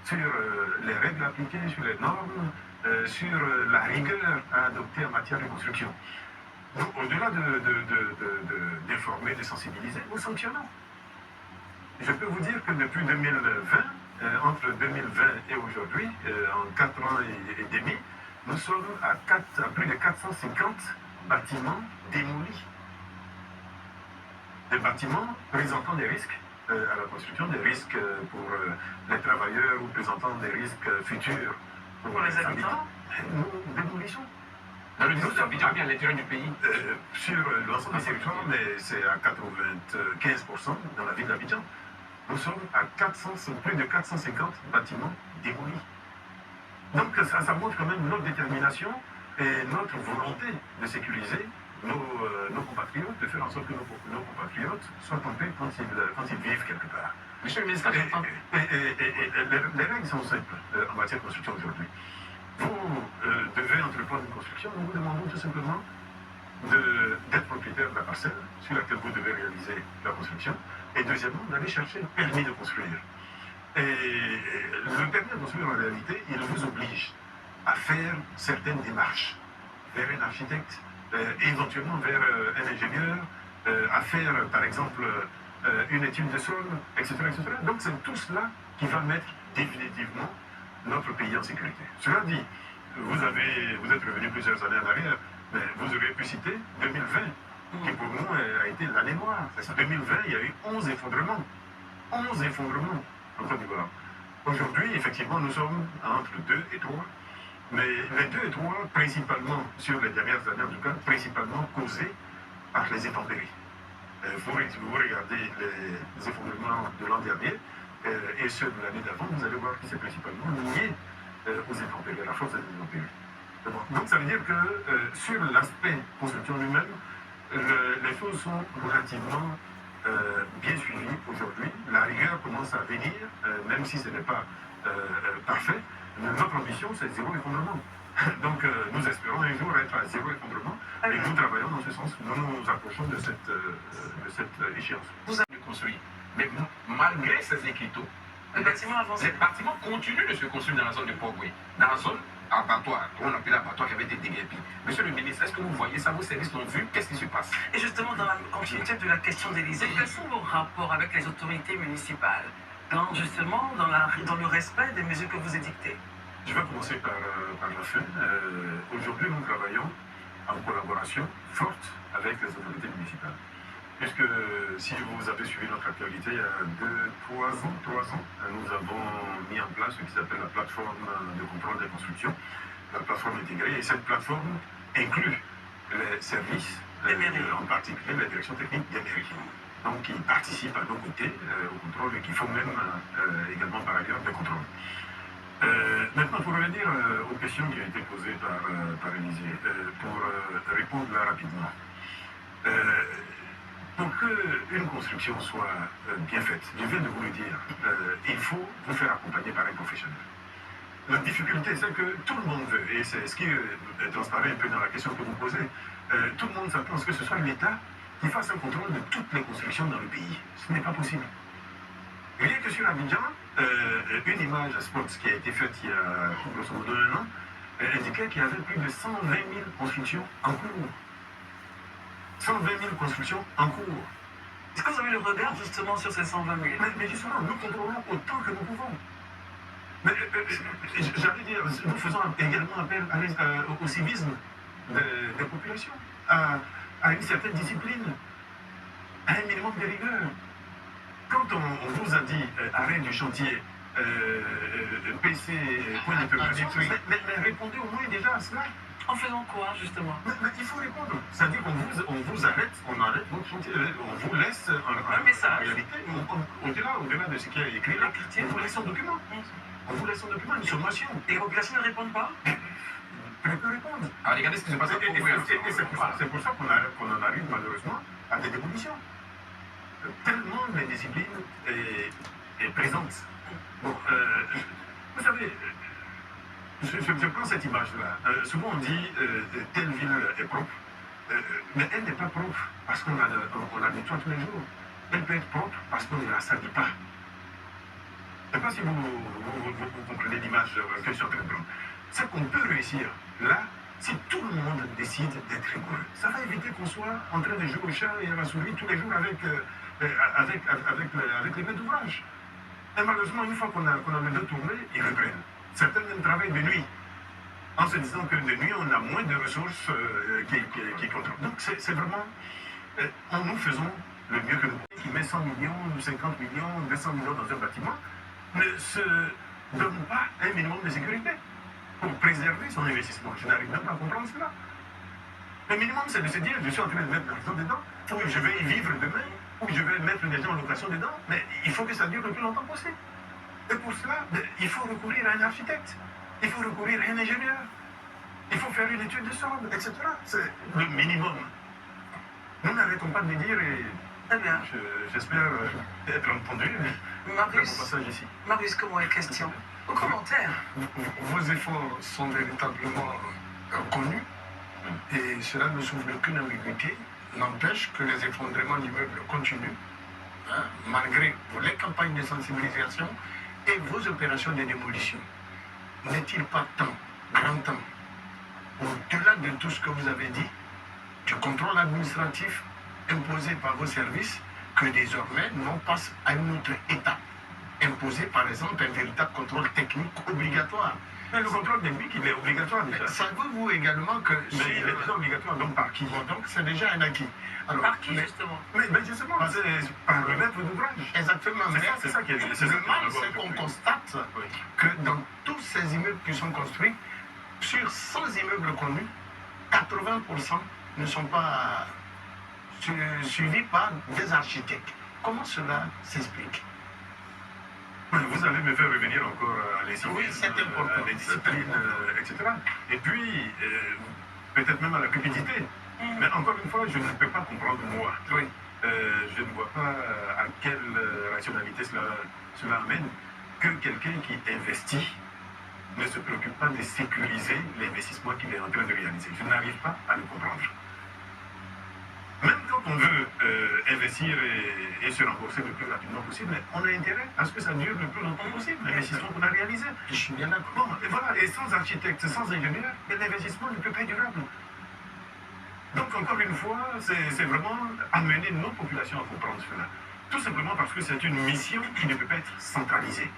sur les règles appliquées, sur les normes, sur la rigueur à adopter en matière de construction. Donc, au-delà d'informer, de sensibiliser, nous sanctionnons. Je peux vous dire que depuis 2020, entre 2020 et aujourd'hui, en 4 ans et demi, nous sommes à plus de 450 bâtiments démolis. Des bâtiments présentant des risques à la construction, des risques pour les travailleurs ou présentant des risques futurs pour les habitants. Nous démolissons. Dans le dispositif d'Abidjan, à l'intérieur du pays sur l'ensemble du territoire, mais c'est à 95% dans la ville d'Abidjan. Nous sommes à plus de 450 bâtiments démolis. Donc ça montre quand même notre détermination et notre volonté de sécuriser nos compatriotes, de faire en sorte que nos compatriotes soient en paix quand ils vivent quelque part. Monsieur le ministre, les règles sont simples en matière de construction aujourd'hui. Vous devez entreprendre une construction, nous vous demandons tout simplement d'être propriétaire de la parcelle sur laquelle vous devez réaliser la construction, et deuxièmement, d'aller chercher le permis de construire. Et le permis de construire, en réalité, il vous oblige à faire certaines démarches vers un architecte, éventuellement vers un ingénieur, à faire, par exemple, une étude de sol, etc., etc. Donc c'est tout cela qui va mettre définitivement notre pays en sécurité. Cela dit, vous êtes revenu plusieurs années en arrière, mais vous auriez pu citer 2020, qui pour nous a été l'année noire. En 2020, il y a eu 11 effondrements. 11 effondrements en Côte d'Ivoire. Aujourd'hui, effectivement, nous sommes entre 2 et 3. Mais les 2 et 3, principalement, sur les dernières années en tout cas, principalement causés par les intempéries. Vous regardez les effondrements de l'an dernier et ceux de l'année d'avant, vous allez voir que c'est principalement lié aux intempéries, à la force des intempéries. Donc ça veut dire que sur l'aspect construction lui-même, les choses sont relativement bien suivies aujourd'hui. La rigueur commence à venir, même si ce n'est pas parfait. Notre ambition, c'est zéro effondrement. Donc nous espérons un jour être à zéro effondrement et nous travaillons dans ce sens. Nous nous approchons de cette échéance. Vous avez construit, mais malgré ces écriteaux, les bâtiments continuent de se construire dans la zone de Port-Boué, dans la zone abattoir, qu'on appelle abattoir qui avait été déguerpi. Monsieur le ministre, est-ce que vous voyez ça, vos services l'ont vu, qu'est-ce qui se passe? Et justement, dans la continuité de la question d'Élysée, quels sont vos rapports avec les autorités municipales, justement dans le respect des mesures que vous édictez? Je vais commencer par la fin. Aujourd'hui, nous travaillons en collaboration forte avec les autorités municipales. Puisque si vous avez suivi notre actualité, il y a 3 ans, nous avons mis en place ce qui s'appelle la plateforme de contrôle des constructions, la plateforme intégrée. Et cette plateforme inclut les services, en particulier les directions techniques des mairies. Donc, qui participent à nos côtés au contrôle et qui font même également par ailleurs des contrôles. Maintenant, pour revenir aux questions qui ont été posées par Élysée, pour répondre là rapidement. Pour qu'une construction soit bien faite, je viens de vous le dire, il faut vous faire accompagner par un professionnel. La difficulté, c'est que tout le monde veut, et c'est ce qui transparaît un peu dans la question que vous posez, tout le monde s'attend à ce que ce soit l'État qui fasse un contrôle de toutes les constructions dans le pays. Ce n'est pas possible. Rien que sur Abidjan, une image spot qui a été faite il y a grosso modo 1 an, indiquait qu'il y avait plus de 120 000 constructions en cours. 120 000 constructions en cours. Est-ce que vous avez le regard justement sur ces 120 000? Mais justement, nous contrôlons autant que nous pouvons. Mais j'allais dire, nous faisons également appel au civisme des populations, à une certaine discipline, à un minimum de rigueur. Quand on vous a dit arrêt du chantier, PC, point d'interrogation, mais répondez au moins déjà à cela. En faisant quoi, justement? Mais il faut répondre. C'est-à-dire qu'on vous arrête, on arrête votre chantier, on vous laisse un message. En réalité, au-delà de ce qui est écrit là, on vous laisse un document. On vous laisse un document, une sommation. Et les populations ne répondent pas? Très peu répondent. Alors regardez ce qui se passe. Et c'est pour ça qu'on en arrive malheureusement à des démolitions. Tellement l'indiscipline est présente. Bon, vous savez, je prends cette image-là. Souvent on dit telle ville est propre, mais elle n'est pas propre parce qu'on la nettoie tous les jours. Elle peut être propre parce qu'on ne la salit pas. Je ne sais pas si vous comprenez l'image que je suis en train de prendre. C'est qu'on peut réussir là si tout le monde décide d'être rigoureux. Ça va éviter qu'on soit en train de jouer au chat et à la souris tous les jours avec les maîtres d'ouvrage. Et malheureusement, une fois qu'on a le dos tourné, ils reprennent. Certains même travaillent de nuit, en se disant que de nuit, on a moins de ressources qui contrôlent. Donc c'est vraiment, nous faisons le mieux que nous. Qui met 100 millions, 50 millions, 200 millions dans un bâtiment, ne se donne pas un minimum de sécurité pour préserver son investissement. Je n'arrive même pas à comprendre cela. Le minimum, c'est de se dire, je suis en train de mettre de l'argent dedans, ou je vais y vivre demain, ou je vais mettre des gens en location dedans, mais il faut que ça dure le plus longtemps possible. Et pour cela, il faut recourir à un architecte, il faut recourir à un ingénieur, il faut faire une étude de sol, etc. C'est le minimum. Nous n'arrêtons pas de le dire et Très bien. j'espère être entendu dans mon passage ici. Marius, comment est question? Au commentaire. Vos efforts sont véritablement connus et cela ne souffre d'aucune ambiguïté. N'empêche que les effondrements d'immeubles continuent, hein, malgré les campagnes de sensibilisation et vos opérations de démolition. N'est-il pas temps, grand temps, au-delà de tout ce que vous avez dit, du contrôle administratif imposé par vos services, que désormais l'on passe à une autre étape, imposer par exemple un véritable contrôle technique obligatoire? Mais le contrôle technique, il est obligatoire déjà. Savez-vous également que... Mais il est déjà obligatoire, donc par qui? Bon, donc c'est déjà un acquis. Alors, Par qui, justement? Mais justement, c'est par le maître d'ouvrage. Exactement. Mais C'est ça qui est le mal, c'est qu'on constate Oui. que dans tous ces immeubles qui sont construits, sur 100 immeubles connus, 80% ne sont pas suivis par des architectes. Comment cela s'explique? Vous allez me faire revenir encore à l'incivisme, Oui, c'est important. à l'indiscipline, etc. Et puis, peut-être même à la cupidité. Mais encore une fois, je ne peux pas comprendre moi. Oui. Je ne vois pas à quelle rationalité cela amène que quelqu'un qui investit ne se préoccupe pas de sécuriser l'investissement qu'il est en train de réaliser. Je n'arrive pas à le comprendre. Même quand on veut investir et se rembourser le plus rapidement possible, on a intérêt à ce que ça dure le plus longtemps possible, l'investissement qu'on a réalisé. Je suis bien d'accord. Bon, et voilà, et sans architecte, sans ingénieur, l'investissement ne peut pas être durable. Donc, encore une fois, c'est vraiment amener nos populations à comprendre cela. Tout simplement parce que c'est une mission qui ne peut pas être centralisée.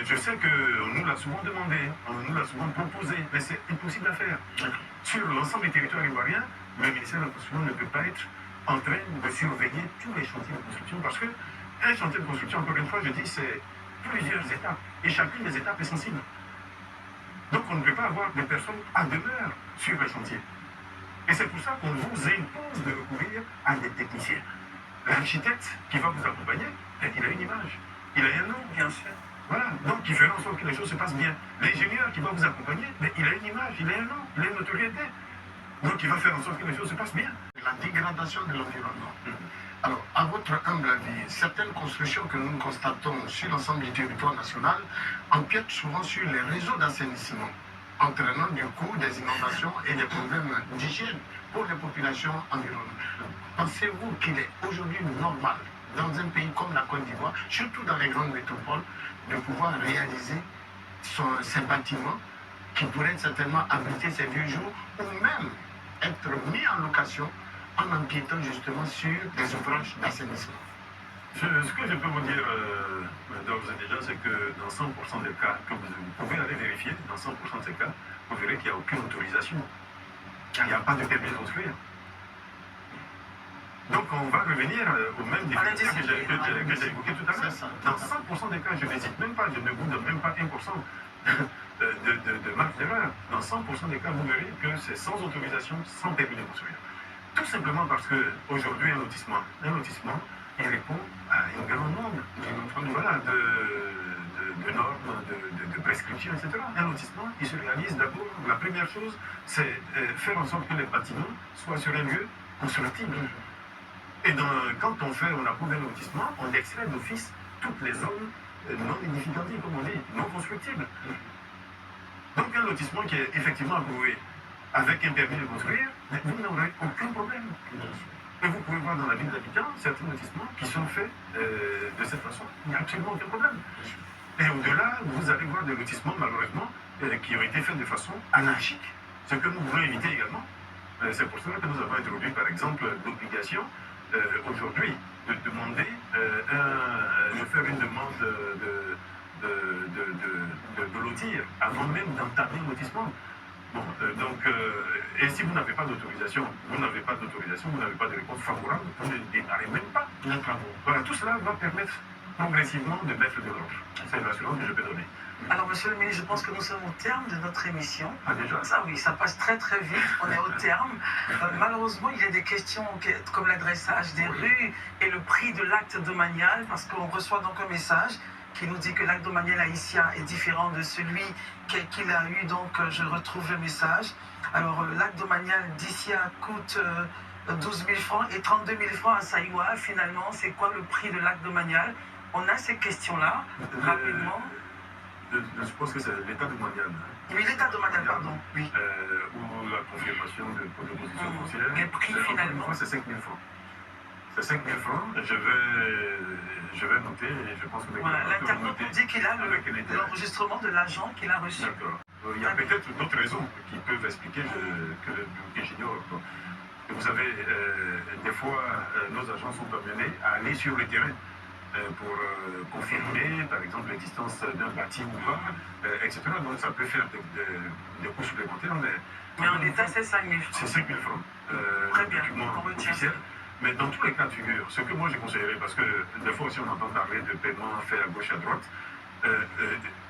Je sais qu'on nous l'a souvent demandé, on nous l'a souvent proposé, mais c'est impossible à faire. Sur l'ensemble des territoires ivoiriens, le ministère de la Construction ne peut pas être en train de surveiller tous les chantiers de construction parce qu'un chantier de construction, encore une fois, je dis, c'est plusieurs étapes et chacune des étapes est sensible. Donc on ne peut pas avoir des personnes à demeure sur le chantier. Et c'est pour ça qu'on vous impose de recourir à des techniciens. L'architecte qui va vous accompagner, il a une image, il a un nom. Bien sûr. Voilà, donc il fera en sorte que les choses se passent bien. L'ingénieur qui va vous accompagner, il a une image, il a un nom, il a une notoriété. Donc il va faire en sorte que les choses se passent bien. La dégradation de l'environnement. Alors, à votre humble avis, certaines constructions que nous constatons sur l'ensemble du territoire national empiètent souvent sur les réseaux d'assainissement, entraînant du coup des inondations et des problèmes d'hygiène pour les populations environnantes. Pensez-vous qu'il est aujourd'hui normal, dans un pays comme la Côte d'Ivoire, surtout dans les grandes métropoles, de pouvoir réaliser ces bâtiments qui pourraient certainement abriter ces vieux jours ou même être mis en location en empiétant justement sur des ouvrages d'assainissement? Ce que je peux vous dire d'ores et déjà, c'est que dans 100% des cas, que vous pouvez aller vérifier, dans 100% de ces cas, vous verrez qu'il n'y a aucune autorisation. Il n'y a pas de permis de construire. Donc on va revenir aux mêmes définitions que j'ai évoquées tout à l'heure. Dans 100% des cas, je n'hésite même pas, je ne vous donne même pas 1% de marge d'erreur. Dans 100% des cas, vous verrez que c'est sans autorisation, sans permis de construire. Tout simplement parce qu'aujourd'hui, un lotissement, il répond à un grand nombre de normes, de prescriptions, etc. Un lotissement, il se réalise d'abord, la première chose, c'est faire en sorte que les bâtiments soient sur un lieu constructible. Et quand on approuve un lotissement, on extrait d'office toutes les zones non édificatives, comme on dit, non constructibles. Donc un lotissement qui est effectivement approuvé avec un permis de construire, vous n'aurez aucun problème. Et vous pouvez voir dans la ville d'Abidjan certains lotissements qui sont faits de cette façon. Il n'y a absolument aucun problème. Et au-delà, vous allez voir des lotissements, malheureusement, qui ont été faits de façon anarchique. Ce que nous voulons éviter également. C'est pour cela que nous avons introduit, par exemple, l'obligation aujourd'hui de demander, de faire une demande de lotir avant même d'entamer le lotissement. Bon, et si vous n'avez pas d'autorisation, vous n'avez pas de réponse favorable, vous ne démarrez même pas les travaux. Voilà, tout cela va permettre progressivement de mettre de l'ordre. C'est l'assurance que je peux donner. Alors, monsieur le ministre, je pense que nous sommes au terme de notre émission. Ah, déjà? Ça, oui, ça passe très très vite. On est au terme. Malheureusement, il y a des questions comme l'adressage des rues et le prix de l'acte domanial, parce qu'on reçoit donc un message qui nous dit que l'acte domanial haïtien est différent de celui qu'il a eu. Donc, je retrouve le message. Alors, l'acte domanial d'Issia coûte 12 000 francs et 32 000 francs à Saïwa. Finalement, c'est quoi le prix de l'acte domanial? On a ces questions-là, rapidement. Je suppose que c'est l'état domanial. Oui, l'état domanial, pardon. Oui. Ou la confirmation de position foncière. Les prix, finalement. C'est 5 000 francs. C'est 5 000 francs. Je vais noter et je pense que mes voilà, collaborateurs vont l'internaute noter nous dit qu'il a l'enregistrement de l'agent qu'il a reçu. D'accord. Il y a peut-être d'autres raisons qui peuvent expliquer que j'ignore. Vous savez, des fois, nos agents sont amenés à aller sur le terrain pour confirmer, par exemple, l'existence d'un bâti ou pas, etc. Donc, ça peut faire des coûts supplémentaires. Mais en l'état, c'est 5 000 francs. C'est 5 000 francs. Très bien, document on retient. officiel. Mais dans tous les cas de figure, ce que moi je conseillerais, parce que des fois aussi on entend parler de paiement fait à gauche à droite,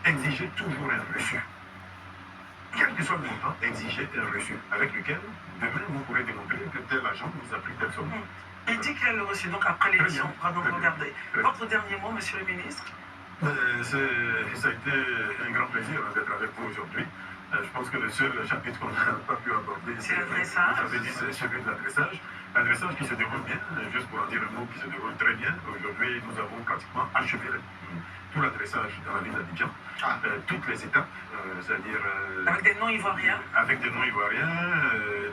exigez toujours un reçu. Quel que soit le montant, exigez un reçu avec lequel demain vous pourrez démontrer que tel agent vous a pris telle somme. Il dit qu'il a le reçu, donc après l'émission. Pardon, Très bien. regardez. Très bien. Votre dernier mot, monsieur le ministre? Ça a été un grand plaisir d'être avec vous aujourd'hui. Je pense que le seul chapitre qu'on n'a pas pu aborder, C'est l'adressage. Vous avez dit, c'est celui de l'adressage. L'adressage qui se déroule bien, juste pour en dire un mot, qui se déroule très bien. Aujourd'hui, nous avons pratiquement achevé tout l'adressage dans la ville d'Abidjan. Toutes les étapes, c'est-à-dire... Avec des noms ivoiriens? Avec des noms ivoiriens,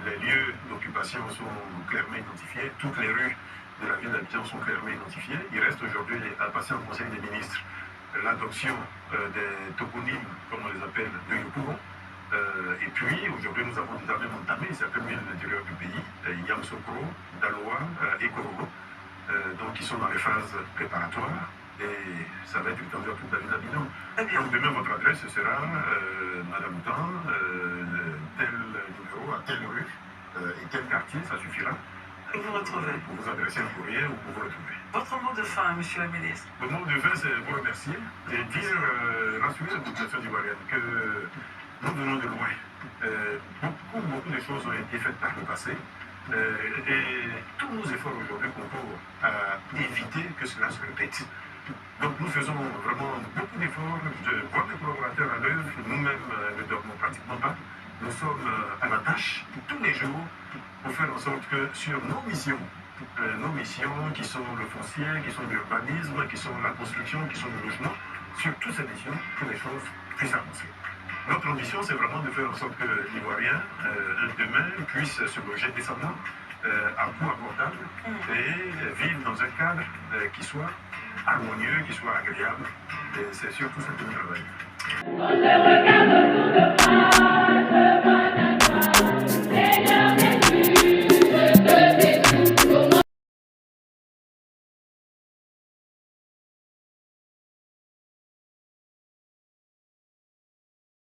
les lieux d'occupation sont clairement identifiés, toutes les rues de la ville d'Abidjan sont clairement identifiées. Il reste aujourd'hui à passer en Conseil des ministres l'adoption des toponymes, comme on les appelle, de Yopougon. Et puis, aujourd'hui, nous avons déjà même entamé certaines villes de l'intérieur du pays, Yamsokro, Daloa et Korogo, donc qui sont dans les phases préparatoires. Et ça va être étendu à toute la ville d'Abidjan. Donc demain, votre adresse sera Madame Tan, tel numéro, à telle rue, et tel quartier, ça suffira. Et vous retrouvez. Pour vous adresser un courrier ou pour vous retrouver. Votre mot de fin, monsieur le ministre? Le mot de fin, c'est vous remercier et dire, rassurer la population ivoirienne que nous venons de loin. Beaucoup de choses ont été faites par le passé. Et tous nos efforts aujourd'hui concourent à éviter que cela se répète. Donc nous faisons vraiment beaucoup d'efforts. Je vois mes collaborateurs à l'œuvre. Nous-mêmes ne dormons pratiquement pas. Nous sommes à la tâche tous les jours pour faire en sorte que sur nos missions qui sont le foncier, qui sont l'urbanisme, qui sont la construction, qui sont le logement, sur toutes ces missions, que les choses puissent avancer. Notre ambition, c'est vraiment de faire en sorte que l'Ivoirien, demain, puisse se loger décemment, à coût abordable, et vivre dans un cadre qui soit harmonieux, qui soit agréable. Et c'est surtout ça que nous travaillons.